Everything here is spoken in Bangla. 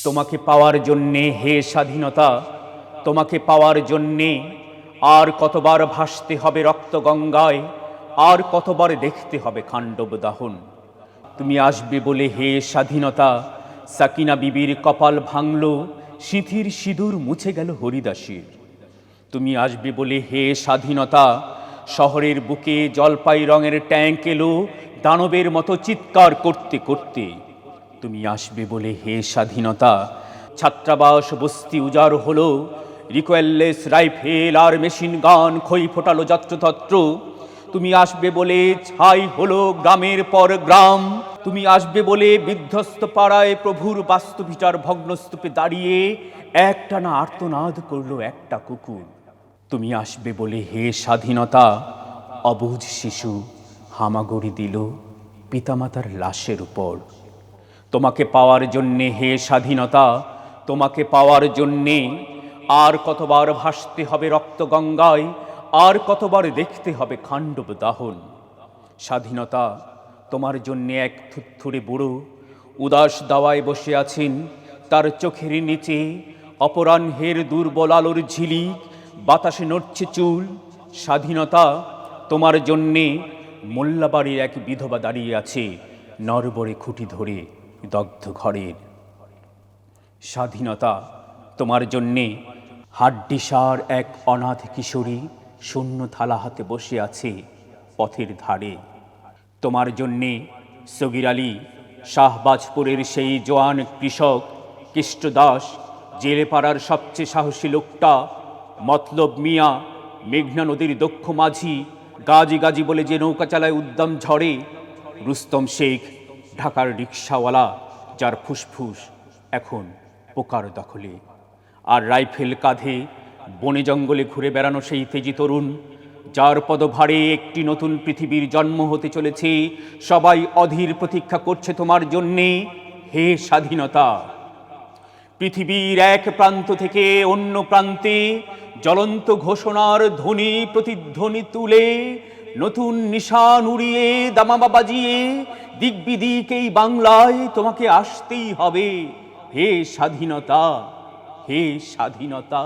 তোমাকে পাওয়ার জন্যে হে স্বাধীনতা, তোমাকে পাওয়ার জন্যে আর কতবার ভাসতে হবে রক্ত গঙ্গায়, আর কতবার দেখতে হবে খাণ্ডব দাহন। তুমি আসবে বলে হে স্বাধীনতা, সাকিনা বিবির কপাল ভাঙল, সিঁথির সিঁদুর মুছে গেল হরিদাসীর। তুমি আসবে বলে হে স্বাধীনতা, শহরের বুকে জলপাই রঙের ট্যাঙ্ক এলো দানবের মতো চিৎকার করতে করতে। তুমি আসবে বলে হে স্বাধীনতা, ছাত্রাবাস বস্তি উজাড় হলো, রিকোয়েললেস রাইফেল আর মেশিন গান খই ফোটালো যত্রতত্র। তুমি আসবে বলে ছাই হলো গ্রামের পর গ্রাম। তুমি আসবে বলে বিধ্বস্ত পাড়ায় প্রভুর বাস্তুভিটার ভগ্নস্তূপে দাঁড়িয়ে একটানা আর্তনাদ করলো একটা কুকুর। তুমি আসবে বলে হে স্বাধীনতা, অবুঝ শিশু হামাগুড়ি দিল পিতামাতার লাশের উপর। তোমাকে পাওয়ার জন্যে হে স্বাধীনতা, তোমাকে পাওয়ার জন্যে আর কতবার ভাসতে হবে রক্ত গঙ্গায়, আর কতবার দেখতে হবে খাণ্ডব দাহন। স্বাধীনতা, তোমার জন্যে এক থুত্থুরে বুড়ো উদাস দাওয়ায় বসে আছেন, তার চোখের নিচে অপরাহ্নের দুর্বল আলোর ঝিলিক, বাতাসে নড়ছে চুল। স্বাধীনতা, তোমার জন্যে মোল্লাবাড়ির এক বিধবা দাঁড়িয়ে আছে নরবরে খুঁটি ধরে দগ্ধ ঘরের। স্বাধীনতা, তোমার জন্যে হাড্ডিসার এক অনাথ কিশোরী শূন্য থালা হাতে বসে আছে পথের ধারে। তোমার জন্যে সগির আলী, শাহবাজপুরের সেই জোয়ান কৃষক কৃষ্টদাস, জেলেপাড়ার সবচেয়ে সাহসী লোকটা, মতলব মিয়া, মেঘনা নদীর দক্ষ মাঝি, গাজী গাজী বলে যে নৌকা চালায় উদ্দাম ঝড়ে, রুস্তম শেখ, ঢাকার রিকশাওয়ালা যার ফুসফুস এখন পোকার দখলে, আর রাইফেল কাঁধে বনে জঙ্গলে ঘুরে বেড়ানো সেই তেজি তরুণ, যার পদভারে একটি নতুন পৃথিবীর জন্ম হতে চলেছে। সবাই অধীর প্রতীক্ষা করছে তোমার জন্যে হে স্বাধীনতা। পৃথিবীর এক প্রান্ত থেকে অন্য প্রান্তে জ্বলন্ত ঘোষণার ধ্বনি প্রতিধ্বনি তুলে, নতুন নিশান উড়িয়ে দামামা বাজিয়ে দিক বিদিক এই বাংলায় তোমাকে আসতেই হবে হে স্বাধীনতা, হে স্বাধীনতা।